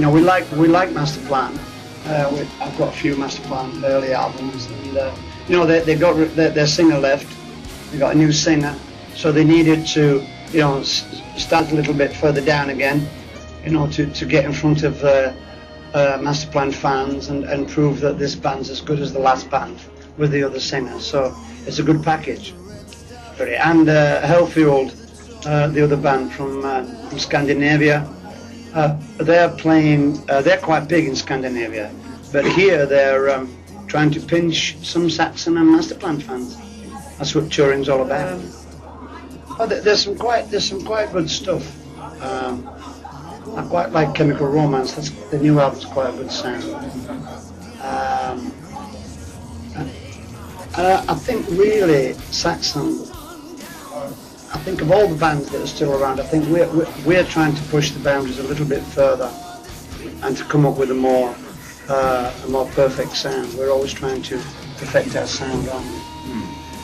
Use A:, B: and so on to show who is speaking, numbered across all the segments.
A: know, we like Master Plan. I've got a few Master Plan early albums, and you know, they got their singer left. They got a new singer, so they needed to, you know, start a little bit further down again, you know, to get in front of Master Plan fans and prove that this band's as good as the last band with the other singer. So it's a good package. And Hellfueled, the other band from Scandinavia, they're playing. They're quite big in Scandinavia, but here they're trying to pinch some Saxon and Master Plan fans. That's what touring's all about. There's some quite good stuff. I quite like Chemical Romance. The new album's quite a good sound. I think really Saxon. I think of all the bands that are still around, I think we're trying to push the boundaries a little bit further and to come up with a more perfect sound. We're always trying to perfect our sound, aren't we?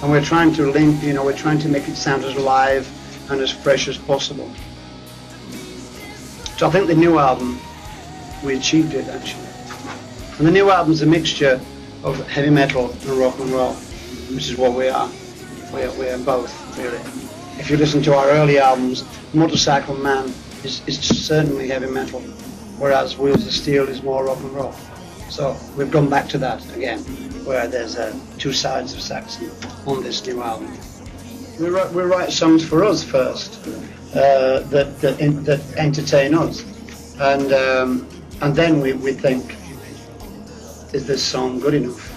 A: And we're trying to link, you know, we're trying to make it sound as live and as fresh as possible. So I think the new album, we achieved it actually. And the new album's a mixture of heavy metal and rock and roll, which is what we are. We are both, really. If you listen to our early albums, Motorcycle Man is certainly heavy metal, whereas Wheels of Steel is more rock and roll. So we've gone back to that again, where there's two sides of Saxon on this new album. We write songs for us first, that entertain us, and then we think, is this song good enough?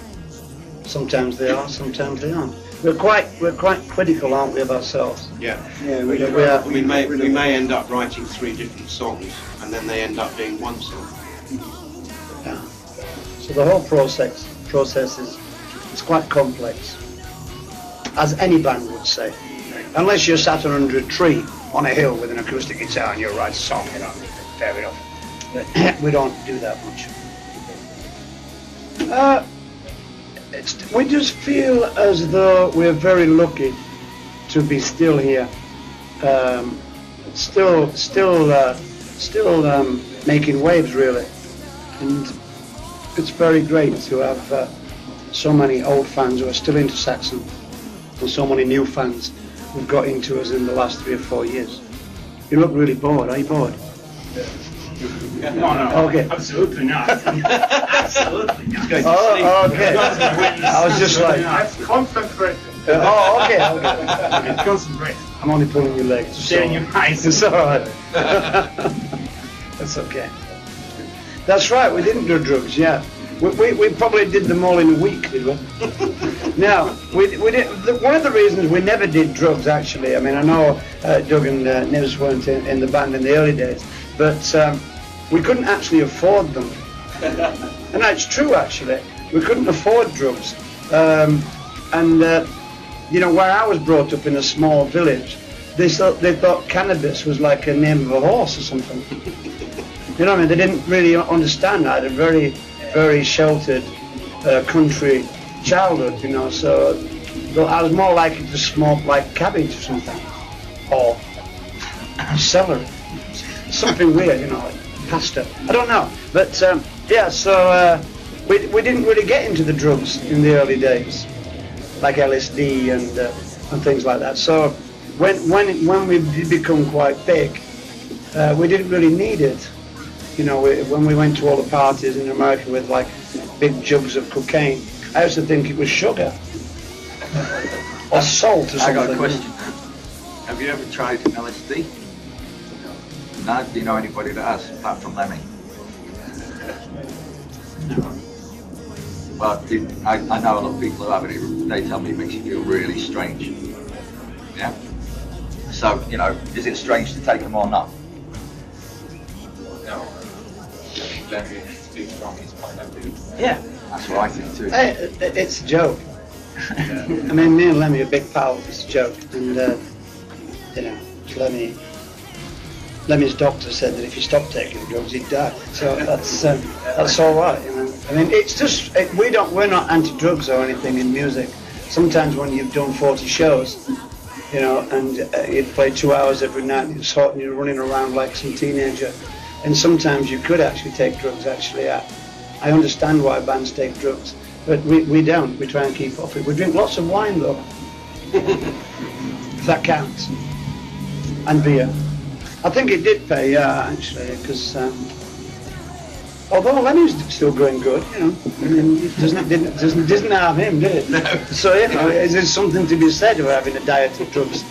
A: Sometimes they are, sometimes they aren't. We're quite critical, aren't we, of ourselves?
B: Yeah.
A: Yeah,
B: we may end up writing 3 different songs, and then they end up being one song.
A: Yeah. So the whole process is quite complex, as any band would say. Unless you're sat under a tree on a hill with an acoustic guitar and you write a song, you know, fair enough. But we don't do that much. We just feel as though we're very lucky to be still here, still making waves, really, and it's very great to have so many old fans who are still into Saxon and so many new fans who've got into us in the last 3 or 4 years. You look really bored. Are you bored?
C: No,
A: okay.
C: Absolutely not. Absolutely not.
A: Oh, okay. I was just like,
C: concentrate.
A: Oh, okay.
C: Concentrate.
A: I'm only pulling your legs.
C: Staring your eyes.
A: It's all right. That's okay. That's right. We didn't do drugs. Yeah. We probably did them all in a week, did we? Now, we did. One of the reasons we never did drugs, actually. I mean, I know Doug and Nils weren't in the band in the early days, but we couldn't actually afford them. And that's true, actually. We couldn't afford drugs. You know, where I was brought up in a small village, they thought cannabis was like a name of a horse or something. You know what I mean? They didn't really understand. I had a very, very sheltered country childhood, you know, so I was more likely to smoke like cabbage or something, or celery, something weird, you know, like pasta. I don't know, but yeah. So we didn't really get into the drugs in the early days, like LSD and things like that. So when we did become quite big, we didn't really need it. You know, when we went to all the parties in America with like big jugs of cocaine, I used to think it was sugar or salt or something.
D: I got a question. Have you ever tried LSD? No? Do you know anybody that has, apart from Lemmy?
C: No.
D: Well, I know a lot of people who have it. They tell me it makes you feel really strange. Yeah? So, you know, is it strange to take them or not?
E: No. Lemmy is too strong, his point of view.
A: Yeah.
D: That's what I think too.
A: Hey, it's a joke. I mean, me and Lemmy are big pals. It's a joke, and you know, Lemmy's doctor said that if he stopped taking drugs, he'd die. So that's all right. You know, I mean, it's just we're not anti-drugs or anything in music. Sometimes when you've done 40 shows, you know, and you'd play 2 hours every night, and you're running around like some teenager And sometimes you could actually take drugs. Actually, I understand why bands take drugs, but we don't. We try and keep off it. We drink lots of wine though. If that counts. And beer. I think it did pay, yeah, actually, because although Lenny's still going good, you know, I mean, it doesn't harm him, did it?
B: No.
A: So, you know, is there something to be said about having a diet of drugs?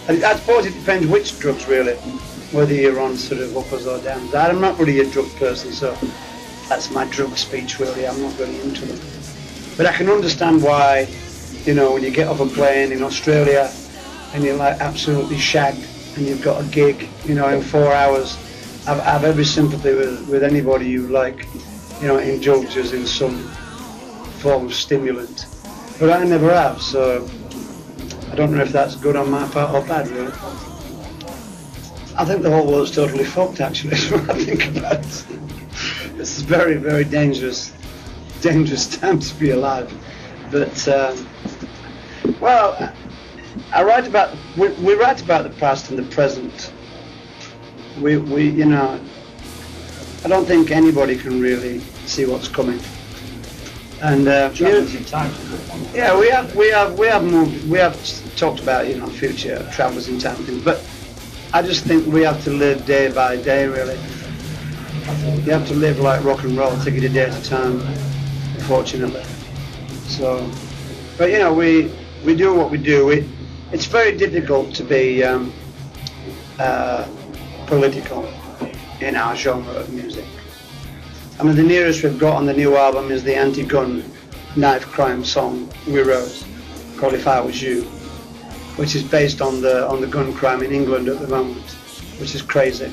A: I suppose it depends which drugs, really, whether you're on sort of uppers or downs. I'm not really a drug person, so that's my drug speech, really. I'm not really into them. But I can understand why, you know, when you get off a plane in Australia and you're like absolutely shagged and you've got a gig, you know, in 4 hours, I've every sympathy with anybody who, like, you know, indulges in some form of stimulant. But I never have, so I don't know if that's good on my part or bad, really. I think the whole world's totally fucked, actually, is what I think about it. It's a very, very dangerous time to be alive. But, well, we write about the past and the present. We you know, I don't think anybody can really see what's coming. And yeah, we have talked about, you know, future travellers in time things, but I just think we have to live day by day, really. You have to live like rock and roll, take it a day at a time, unfortunately. So, but you know, we do what we do. It's very difficult to be political in our genre of music. I mean, the nearest we've got on the new album is the anti-gun knife crime song we wrote, called If I Was You, which is based on the gun crime in England at the moment, which is crazy.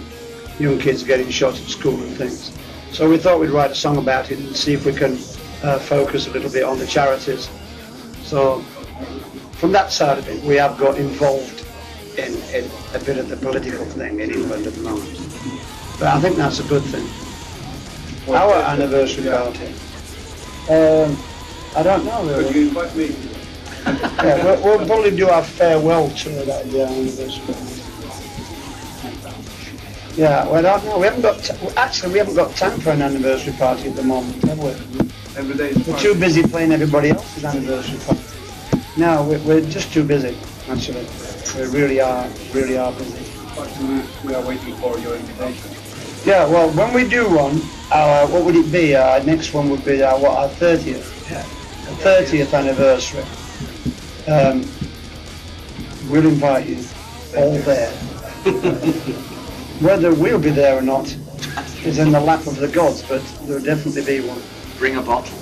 A: Young kids getting shot at school and things. So we thought we'd write a song about it and see if we can focus a little bit on the charities. So from that side of it, we have got involved in a bit of the political thing in England at the moment. But I think that's a good thing. Our anniversary party. I don't know really.
B: Could you invite me?
A: Yeah, we'll probably do our farewell tour that year, anniversary. Yeah, well, I don't know. We haven't got time for an anniversary party at the moment, have we?
B: Every day is
A: We're too busy playing everybody else's anniversary party. No, we're just too busy, actually. We really are busy.
B: We are waiting for your invitation.
A: Yeah, well, when we do one, what would it be? Our next one would be our 30th?
B: Yeah.
A: 30th anniversary. We'll invite you all there. Whether we'll be there or not is in the lap of the gods, but there'll definitely be one.
D: Bring a bottle.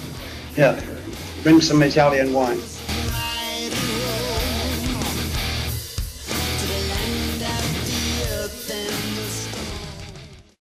A: Yeah, bring some Italian wine.